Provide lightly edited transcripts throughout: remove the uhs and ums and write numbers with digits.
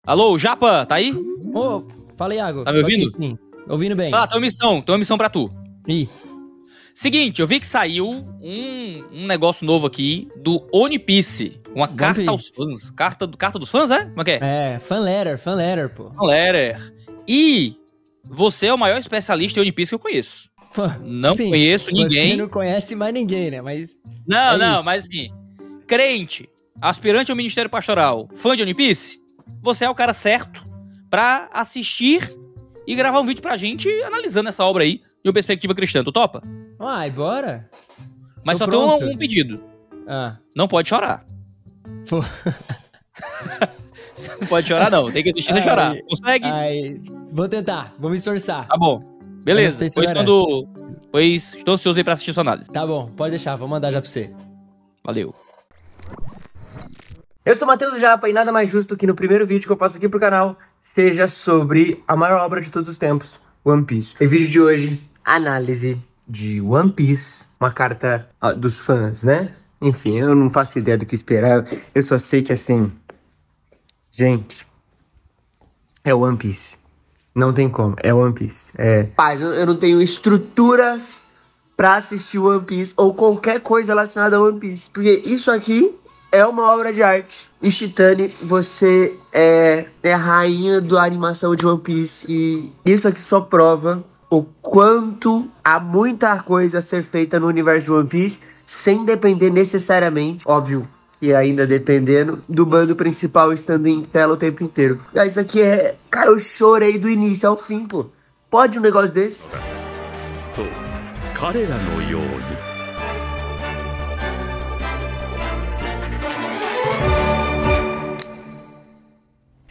Alô, Japa, tá aí? Ô, fala, Iago. Tá me ouvindo? Aqui, sim. Ouvindo bem. Fala, tem uma missão pra tu. Ih. Seguinte, eu vi que saiu um negócio novo aqui do One Piece. Uma carta aos fãs. Carta dos fãs, é? Como é que é? É, fan letter, pô. Fan letter. E você é o maior especialista em One Piece que eu conheço. Pô, Não sim, conheço ninguém. Você não conhece mais ninguém, né? Mas. Não, mas assim, crente, aspirante ao Ministério Pastoral, fã de One Piece, você é o cara certo pra assistir e gravar um vídeo pra gente analisando essa obra aí de uma perspectiva cristã. Tu topa? Ai, bora. Mas Tô só pronto. tem um pedido. Ah. Não pode chorar. Pô. Você não pode chorar, não. Tem que assistir sem chorar. Consegue? Ai, vou tentar, vou me esforçar. Tá bom. Beleza. Eu não sei se Pois estou ansioso aí pra assistir sua análise. Tá bom, pode deixar, vou mandar já pra você. Valeu. Eu sou Matheus Japa e nada mais justo que no primeiro vídeo que eu faço aqui pro canal seja sobre a maior obra de todos os tempos, One Piece. E vídeo de hoje, análise de One Piece, uma carta dos fãs, né? Enfim, eu não faço ideia do que esperar, eu só sei que assim, gente, é One Piece. Não tem como, é One Piece. Paz, eu não tenho estruturas pra assistir One Piece ou qualquer coisa relacionada a One Piece, porque isso aqui é uma obra de arte. Ishitani, você é a rainha da animação de One Piece. E isso aqui só prova o quanto há muita coisa a ser feita no universo de One Piece, sem depender necessariamente, óbvio, e ainda dependendo, do bando principal estando em tela o tempo inteiro. Isso aqui é... Cara, eu chorei do início ao fim, pô. Pode um negócio desse?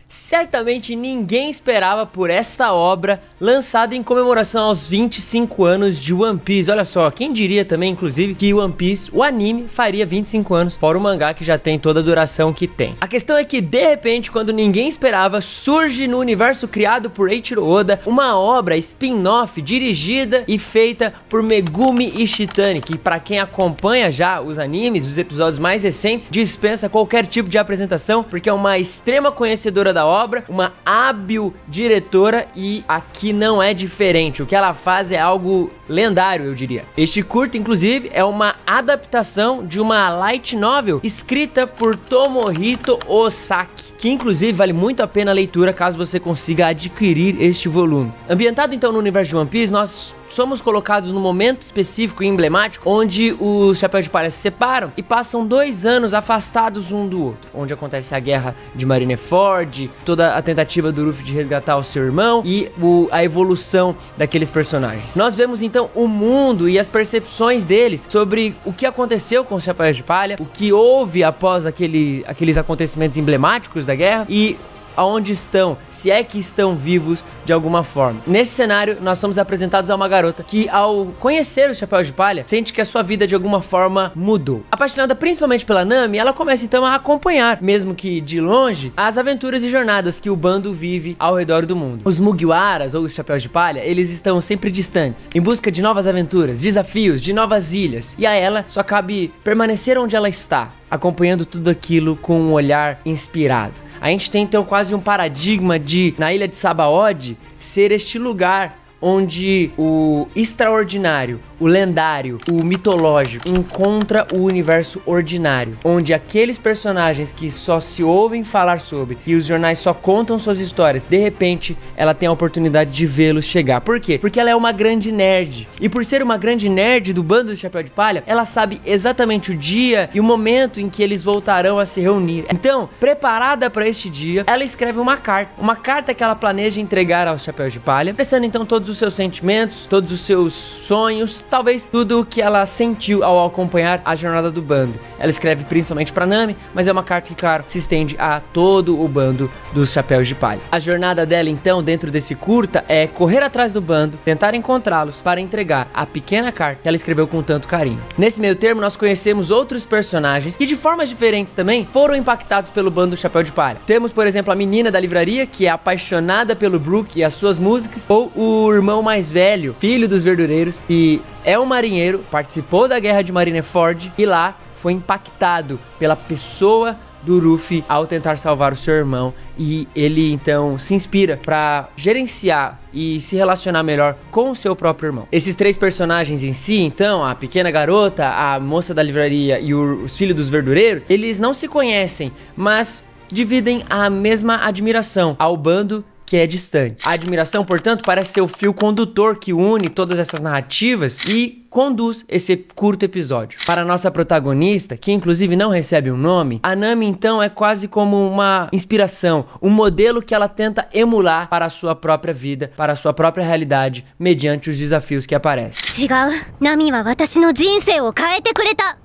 Certamente ninguém esperava por esta obra lançada em comemoração aos 25 anos de One Piece. Olha só, quem diria também, inclusive, que One Piece, o anime, faria 25 anos, fora o mangá que já tem toda a duração que tem. A questão é que, de repente, quando ninguém esperava, surge no universo criado por Eiichiro Oda uma obra spin-off dirigida e feita por Megumi Ishitani, que pra quem acompanha já os animes, os episódios mais recentes, dispensa qualquer tipo de apresentação, porque é uma extrema conhecedora da obra, uma hábil diretora e aqui não é diferente. O que ela faz é algo lendário, eu diria. Este curta, inclusive, é uma adaptação de uma light novel escrita por Tomohito Osaki, que inclusive vale muito a pena a leitura caso você consiga adquirir este volume. Ambientado então no universo de One Piece, nós somos colocados num momento específico e emblemático onde os Chapéus de Palha se separam e passam 2 anos afastados um do outro, onde acontece a guerra de Marineford, toda a tentativa do Luffy de resgatar o seu irmão e a evolução daqueles personagens. Nós vemos então o mundo e as percepções deles sobre o que aconteceu com os Chapéus de Palha, o que houve após aqueles acontecimentos emblemáticos da guerra e aonde estão, se é que estão vivos de alguma forma. Nesse cenário, nós somos apresentados a uma garota que, ao conhecer os Chapéus de Palha, sente que a sua vida de alguma forma mudou. Apaixonada principalmente pela Nami, ela começa então a acompanhar, mesmo que de longe, as aventuras e jornadas que o bando vive ao redor do mundo. Os Mugiwaras, ou os Chapéus de Palha, eles estão sempre distantes, em busca de novas aventuras, desafios, de novas ilhas, e a ela só cabe permanecer onde ela está, acompanhando tudo aquilo com um olhar inspirado. A gente tem então quase um paradigma de, na ilha de Sabaody, ser este lugar onde o extraordinário, o lendário, o mitológico encontra o universo ordinário, onde aqueles personagens que só se ouvem falar sobre e os jornais só contam suas histórias, de repente ela tem a oportunidade de vê-los chegar. Por quê? Porque ela é uma grande nerd, e por ser uma grande nerd do bando do Chapéu de Palha, ela sabe exatamente o dia e o momento em que eles voltarão a se reunir. Então, preparada para este dia, ela escreve uma carta que ela planeja entregar aos Chapéus de Palha, prestando então todos os seus sentimentos, todos os seus sonhos, talvez tudo o que ela sentiu ao acompanhar a jornada do bando. Ela escreve principalmente pra Nami, mas é uma carta que, claro, se estende a todo o bando dos Chapéus de Palha. A jornada dela, então, dentro desse curta, é correr atrás do bando, tentar encontrá-los para entregar a pequena carta que ela escreveu com tanto carinho. Nesse meio termo, nós conhecemos outros personagens que, de formas diferentes também, foram impactados pelo bando do Chapéu de Palha. Temos, por exemplo, a menina da livraria, que é apaixonada pelo Brook e as suas músicas, ou o irmão mais velho, filho dos verdureiros, que é um marinheiro, participou da guerra de Marineford e lá foi impactado pela pessoa do Luffy ao tentar salvar o seu irmão, e ele então se inspira pra gerenciar e se relacionar melhor com o seu próprio irmão. Esses 3 personagens em si, então, a pequena garota, a moça da livraria e os filhos dos verdureiros, eles não se conhecem, mas dividem a mesma admiração ao bando que é distante. A admiração, portanto, parece ser o fio condutor que une todas essas narrativas e conduz esse curto episódio. Para a nossa protagonista, que inclusive não recebe um nome, a Nami então é quase como uma inspiração, um modelo que ela tenta emular para a sua própria vida, para a sua própria realidade, mediante os desafios que aparecem. 違う。ナミは私の人生を変えてくれた。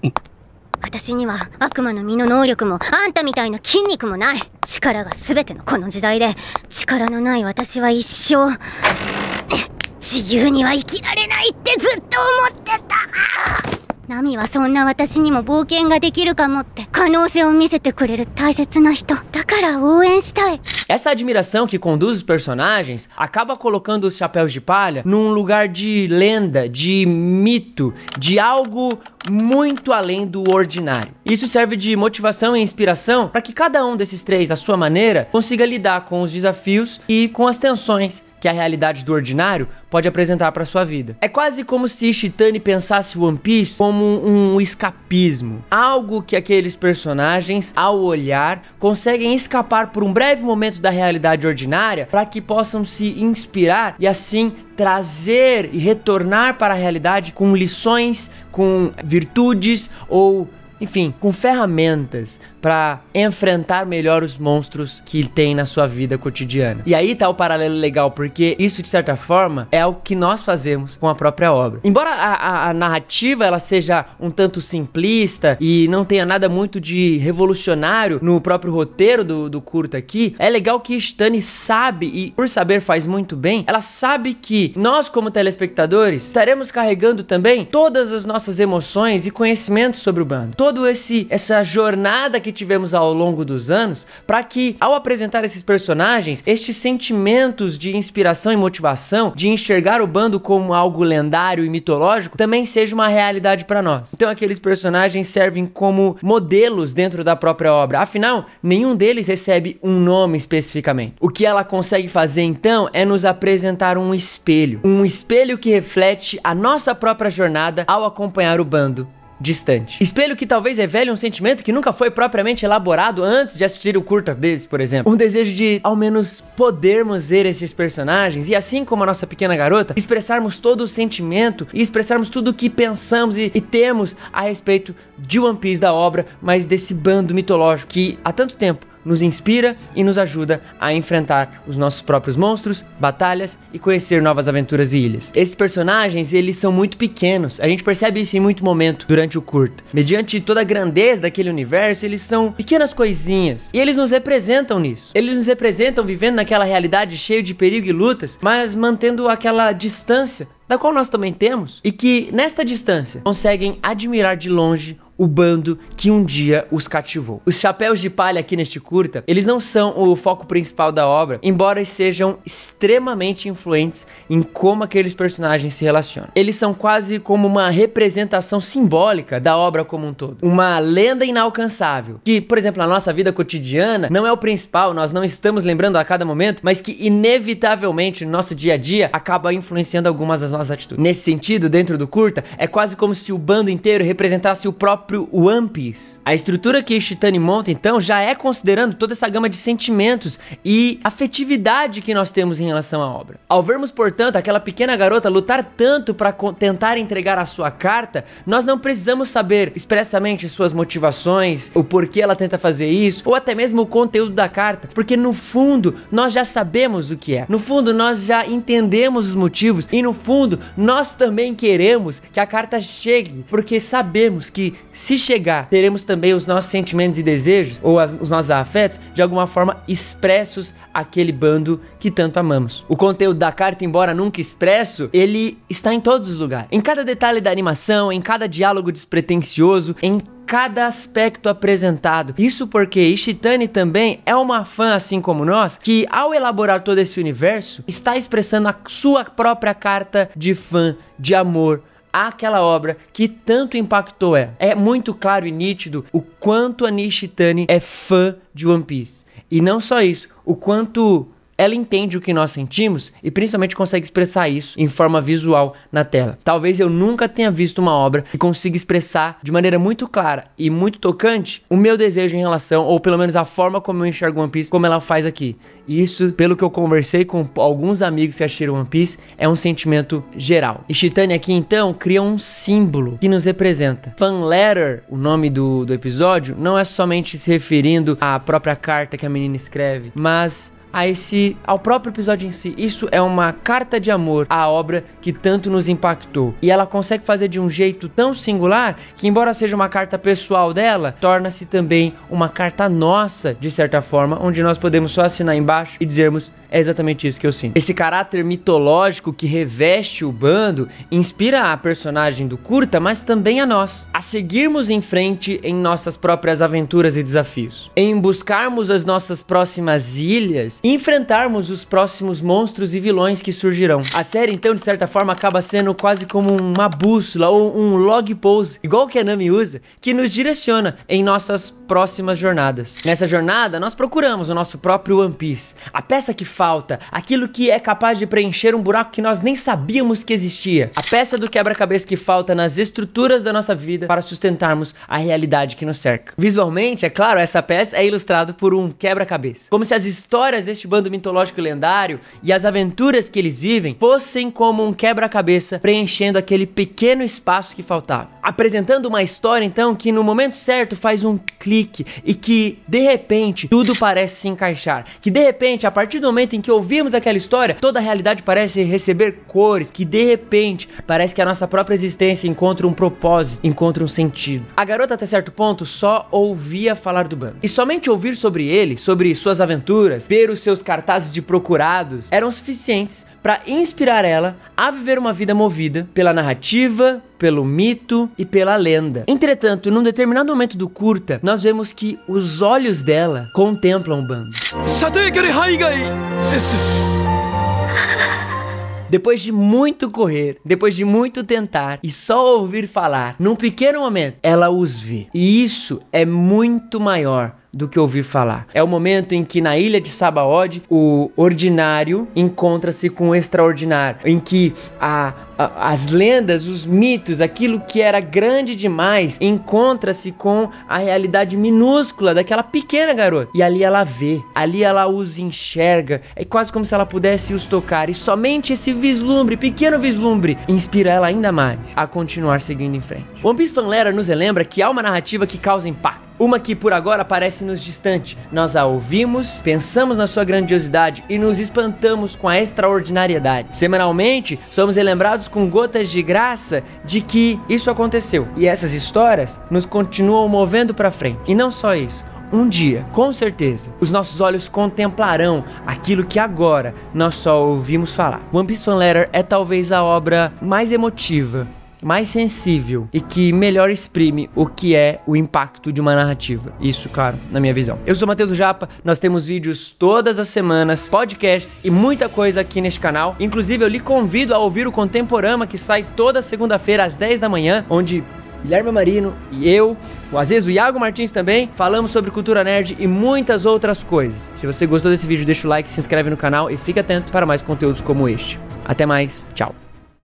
私には悪魔の実の能力もあんたみたいな筋肉もない。力が全てのこの時代で力のない私は一生自由には生きられないってずっと思ってた。ナミはそんな私にも冒険ができるかもって可能性を見せてくれる大切な人だから応援したい。 Essa admiração que conduz os personagens acaba colocando os Chapéus de Palha num lugar de lenda, de mito, de algo muito além do ordinário. Isso serve de motivação e inspiração para que cada um desses 3, à sua maneira, consiga lidar com os desafios e com as tensões que a realidade do ordinário pode apresentar para sua vida. É quase como se Ishitani pensasse One Piece como um escapismo, algo que aqueles personagens, ao olhar, conseguem escapar por um breve momento da realidade ordinária para que possam se inspirar e assim trazer e retornar para a realidade com lições, com virtudes ou, enfim, com ferramentas para enfrentar melhor os monstros que tem na sua vida cotidiana. E aí tá o paralelo legal, porque isso, de certa forma, é o que nós fazemos com a própria obra. Embora a narrativa ela seja um tanto simplista e não tenha nada muito de revolucionário no próprio roteiro do curta aqui, é legal que Ishitani sabe, e por saber faz muito bem, ela sabe que nós, como telespectadores, estaremos carregando também todas as nossas emoções e conhecimentos sobre o bando. Toda essa jornada que tivemos ao longo dos anos, para que, ao apresentar esses personagens, estes sentimentos de inspiração e motivação, de enxergar o bando como algo lendário e mitológico, também seja uma realidade para nós. Então aqueles personagens servem como modelos dentro da própria obra. Afinal, nenhum deles recebe um nome especificamente. O que ela consegue fazer então é nos apresentar um espelho que reflete a nossa própria jornada ao acompanhar o bando distante. Espelho que talvez revele um sentimento que nunca foi propriamente elaborado antes de assistir o curta deles, por exemplo. Um desejo de, ao menos, podermos ver esses personagens e, assim como a nossa pequena garota, expressarmos todo o sentimento e expressarmos tudo o que pensamos e temos a respeito de One Piece, da obra, mas desse bando mitológico que há tanto tempo nos inspira e nos ajuda a enfrentar os nossos próprios monstros, batalhas e conhecer novas aventuras e ilhas. Esses personagens, eles são muito pequenos, a gente percebe isso em muito momento durante o curta. Mediante toda a grandeza daquele universo, eles são pequenas coisinhas e eles nos representam nisso. Eles nos representam vivendo naquela realidade cheia de perigo e lutas, mas mantendo aquela distância da qual nós também temos, e que nesta distância conseguem admirar de longe o bando que um dia os cativou. Os Chapéus de Palha aqui neste curta, eles não são o foco principal da obra, embora sejam extremamente influentes em como aqueles personagens se relacionam. Eles são quase como uma representação simbólica da obra como um todo. Uma lenda inalcançável, que, por exemplo, na nossa vida cotidiana, não é o principal, nós não estamos lembrando a cada momento, mas que inevitavelmente no nosso dia a dia acaba influenciando algumas das nossas atitudes. Nesse sentido, dentro do curta, é quase como se o bando inteiro representasse o próprio One Piece. A estrutura que Ishitani monta, então, já é considerando toda essa gama de sentimentos e afetividade que nós temos em relação à obra. Ao vermos, portanto, aquela pequena garota lutar tanto para tentar entregar a sua carta, nós não precisamos saber expressamente suas motivações, o porquê ela tenta fazer isso, ou até mesmo o conteúdo da carta, porque no fundo, nós já sabemos o que é. No fundo, nós já entendemos os motivos e no fundo, nós também queremos que a carta chegue, porque sabemos que se chegar, teremos também os nossos sentimentos e desejos, ou os nossos afetos, de alguma forma expressos àquele bando que tanto amamos. O conteúdo da carta, embora nunca expresso, ele está em todos os lugares. Em cada detalhe da animação, em cada diálogo despretensioso, em cada aspecto apresentado. Isso porque Ishitani também é uma fã, assim como nós, que ao elaborar todo esse universo, está expressando a sua própria carta de fã, de amor àquela obra que tanto impactou ela. É muito claro e nítido o quanto a Nishitani é fã de One Piece. E não só isso, o quanto ela entende o que nós sentimos e principalmente consegue expressar isso em forma visual na tela. Talvez eu nunca tenha visto uma obra que consiga expressar de maneira muito clara e muito tocante o meu desejo em relação, ou pelo menos a forma como eu enxergo One Piece, como ela faz aqui. E isso, pelo que eu conversei com alguns amigos que assistiram One Piece, é um sentimento geral. E Nishitani aqui então cria um símbolo que nos representa. Fan letter, o nome do episódio, não é somente se referindo à própria carta que a menina escreve, mas ao próprio episódio em si. Isso é uma carta de amor à obra que tanto nos impactou. E ela consegue fazer de um jeito tão singular que, embora seja uma carta pessoal dela, torna-se também uma carta nossa, de certa forma, onde nós podemos só assinar embaixo e dizermos: é exatamente isso que eu sinto. Esse caráter mitológico que reveste o bando inspira a personagem do curta, mas também a nós, a seguirmos em frente em nossas próprias aventuras e desafios, em buscarmos as nossas próximas ilhas e enfrentarmos os próximos monstros e vilões que surgirão. A série, então, de certa forma, acaba sendo quase como uma bússola ou um log pose, igual que a Nami usa, que nos direciona em nossas próximas jornadas. Nessa jornada, nós procuramos o nosso próprio One Piece, a peça que falta, aquilo que é capaz de preencher um buraco que nós nem sabíamos que existia, a peça do quebra-cabeça que falta nas estruturas da nossa vida para sustentarmos a realidade que nos cerca. Visualmente, é claro, essa peça é ilustrada por um quebra-cabeça, como se as histórias deste bando mitológico e lendário e as aventuras que eles vivem fossem como um quebra-cabeça preenchendo aquele pequeno espaço que faltava, apresentando uma história então que no momento certo faz um clique e que de repente tudo parece se encaixar, que de repente, a partir do momento em que ouvimos aquela história, toda a realidade parece receber cores, que de repente parece que a nossa própria existência encontra um propósito, encontra um sentido. A garota, até certo ponto, só ouvia falar do bando, e somente ouvir sobre ele, sobre suas aventuras, ver os seus cartazes de procurados, eram suficientes para inspirar ela a viver uma vida movida pela narrativa, pelo mito e pela lenda. Entretanto, num determinado momento do curta, nós vemos que os olhos dela contemplam o bando. Depois de muito correr, depois de muito tentar e só ouvir falar, num pequeno momento, ela os vê. E isso é muito maior do que ouvir falar. É o momento em que na ilha de Sabaody, o ordinário encontra-se com o extraordinário, em que as lendas, os mitos, aquilo que era grande demais, encontra-se com a realidade minúscula daquela pequena garota. E ali ela vê, ali ela os enxerga, é quase como se ela pudesse os tocar, e somente esse vislumbre, pequeno vislumbre, inspira ela ainda mais a continuar seguindo em frente. One Piece Fan Letter nos relembra que há uma narrativa que causa impacto, uma que por agora parece-nos distante. Nós a ouvimos, pensamos na sua grandiosidade e nos espantamos com a extraordinariedade. Semanalmente, somos relembrados com gotas de graça de que isso aconteceu. E essas histórias nos continuam movendo para frente. E não só isso. Um dia, com certeza, os nossos olhos contemplarão aquilo que agora nós só ouvimos falar. One Piece Fan Letter é talvez a obra mais emotiva, mais sensível e que melhor exprime o que é o impacto de uma narrativa. Isso, claro, na minha visão. Eu sou o Matheus Japa, nós temos vídeos todas as semanas, podcasts e muita coisa aqui neste canal. Inclusive, eu lhe convido a ouvir o Contemporama, que sai toda segunda-feira às 10 da manhã, onde Guilherme Marino e eu, às vezes o Iago Martins também, falamos sobre cultura nerd e muitas outras coisas. Se você gostou desse vídeo, deixa o like, se inscreve no canal e fica atento para mais conteúdos como este. Até mais, tchau.